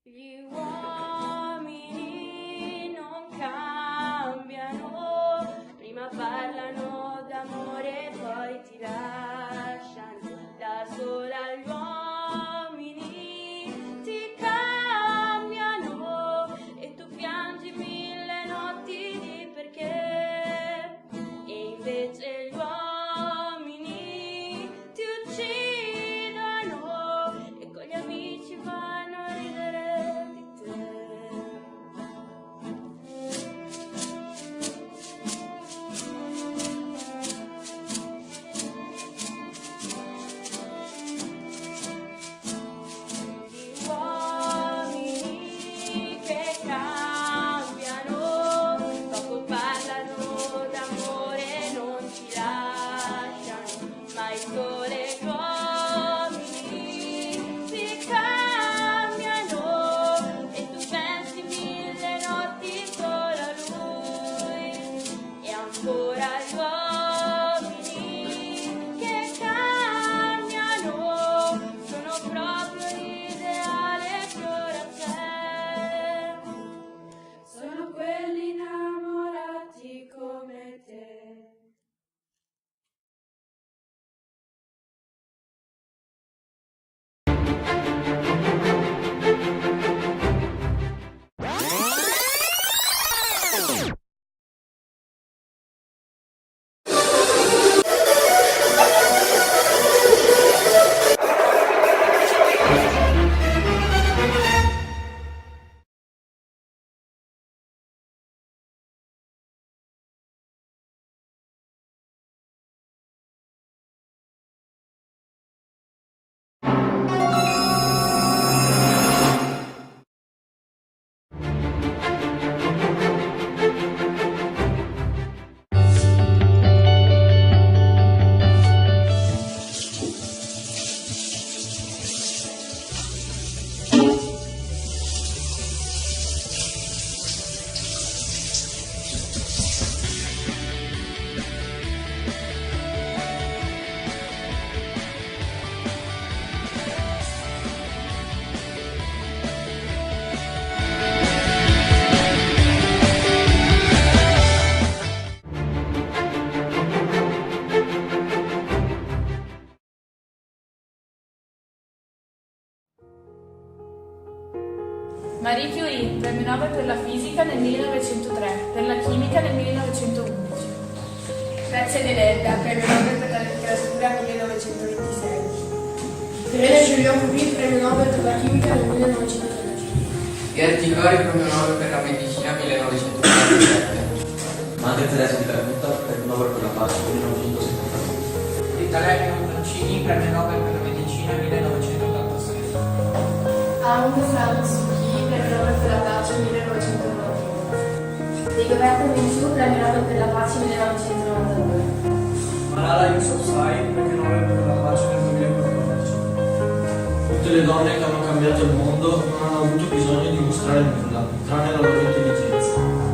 Gli uomini non cambiano, prima parlano d'amore e poi ti lasciano. Da sola gli uomini ti cambiano e tu piangi 1000 notti di perché, e invece gli uomini ti uccidono e con gli amici vanno a ridere di te. Gli uomini che cambiano, poco parlano d'amore, non ci lasciano, ma il sole e gli uomini ti cambiano e tu pensi 1000 notti solo a lui. E ancora gli uomini che cambiano sono proprio l'ideale che ora c'è. Sono quelli innamorati come te. Marie Curie, premio Nobel per la fisica nel 1903, per la chimica nel 1911. Grazia Deledda, premio Nobel per la letteratura nel 1926. René Julien Curie, premio Nobel per la chimica nel 1913. Pierre Ticori, premio Nobel per la medicina 1947. Madre Teresa di Calcutta, premio Nobel per la pace 1970. Rita Levi Montalcini, premio Nobel per la medicina 1986. Aung San Suu Kyi, premio Nobel per la pace 1991. Rigoberta Menchú, premio Nobel per la pace 1992. Malala Yousafzai, premio Nobel per la pace nel 2014. Tutte le donne che hanno cambiato il mondo non hanno avuto bisogno di mostrare nulla, tranne la loro intelligenza.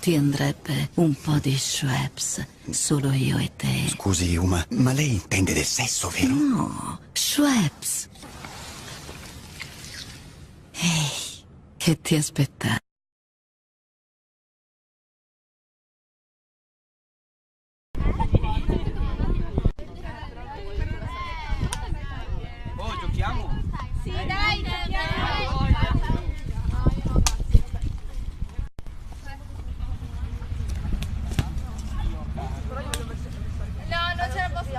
Ti andrebbe un po' di Schweppes, solo io e te. Scusi, Uma, ma lei intende del sesso, vero? No, Schweppes. Ehi, che ti aspetta? Oh, giochiamo? Sì, dai, giochiamo. No, non ce la posso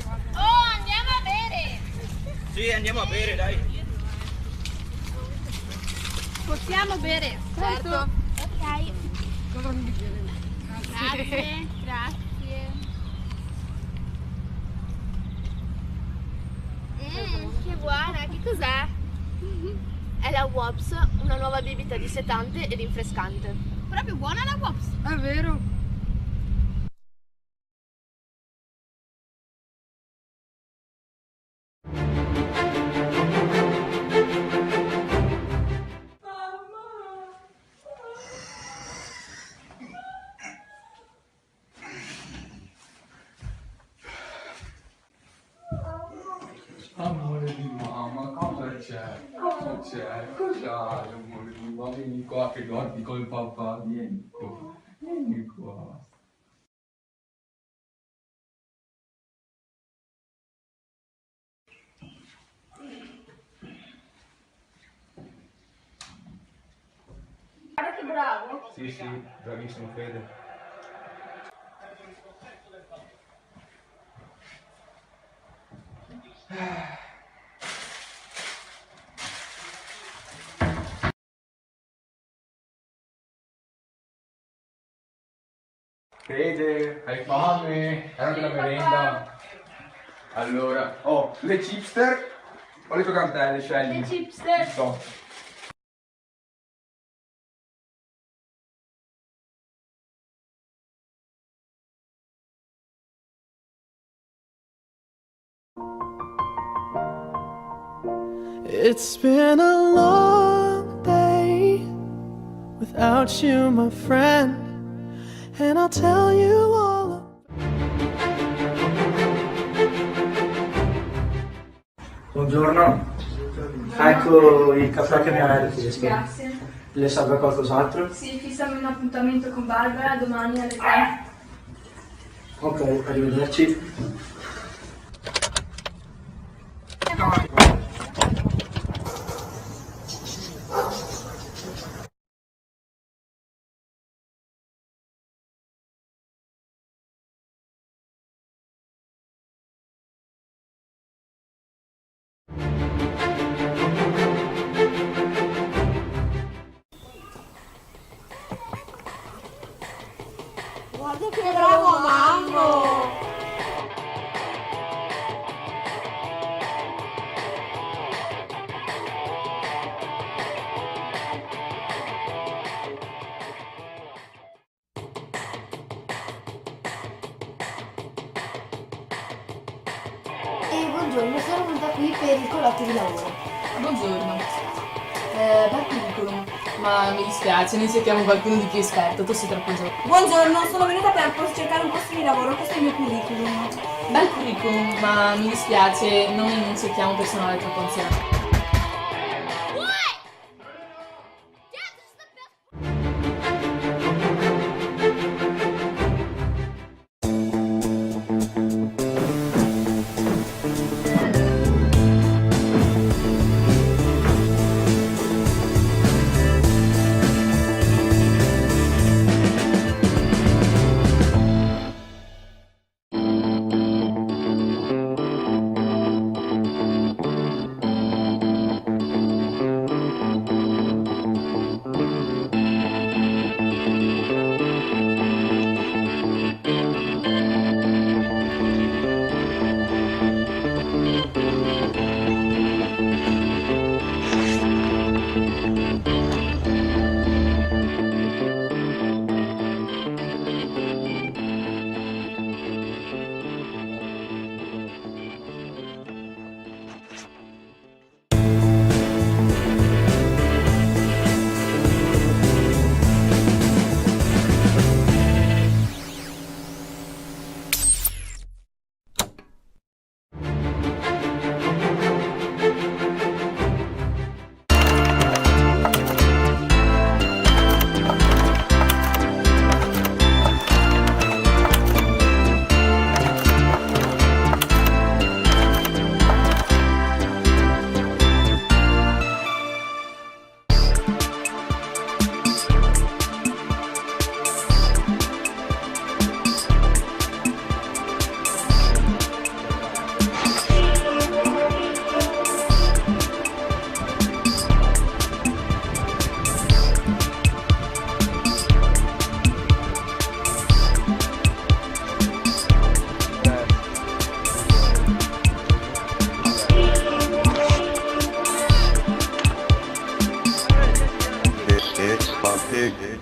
fare. Oh, andiamo a bere! Sì, andiamo a bere, dai. Possiamo bere? Certo. Ok. Grazie, grazie. Che buona, che cos'è? È la Wops, una nuova bibita dissetante ed rinfrescante. Proprio buona la Wops. È vero. Amore di mamma, cosa c'è? Cosa c'è? Cos'hai, amore di mamma? Vieni qua che dormi col papà, vieni qua. Vieni qua. Guarda che bravo. Sì, sì, bravissimo Fede. Fede, hai fame? Hai anche la merenda? Allora, oh, le chipster o le croccantelle, scegli? Le chipster. No. It's been a long day without you, my friend, and I'll tell you all. Buongiorno, ecco il caffè che mi ha richiesto. Grazie. Le serve qualcos'altro? Sì, fissami un appuntamento con Barbara domani alle 3. Ok, arrivederci. Guarda che bravo mammo! Buongiorno, sono venuta qui per il colloquio di lavoro. Buongiorno. Bel curriculum, ma mi dispiace, noi cerchiamo qualcuno di più esperto, tu sei troppo giovane. Buongiorno, sono venuta per cercare un posto di lavoro, questo è il mio curriculum. Bel curriculum, ma mi dispiace, noi non cerchiamo personale troppo anziano.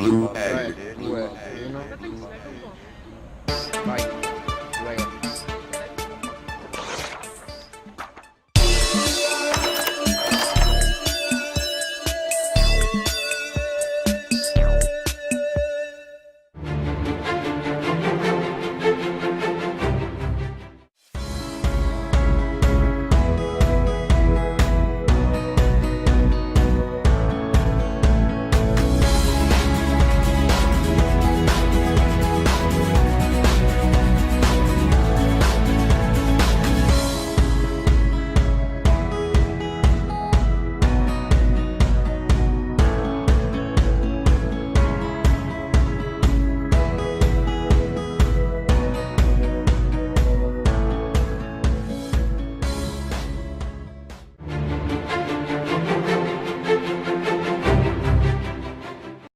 Ecco.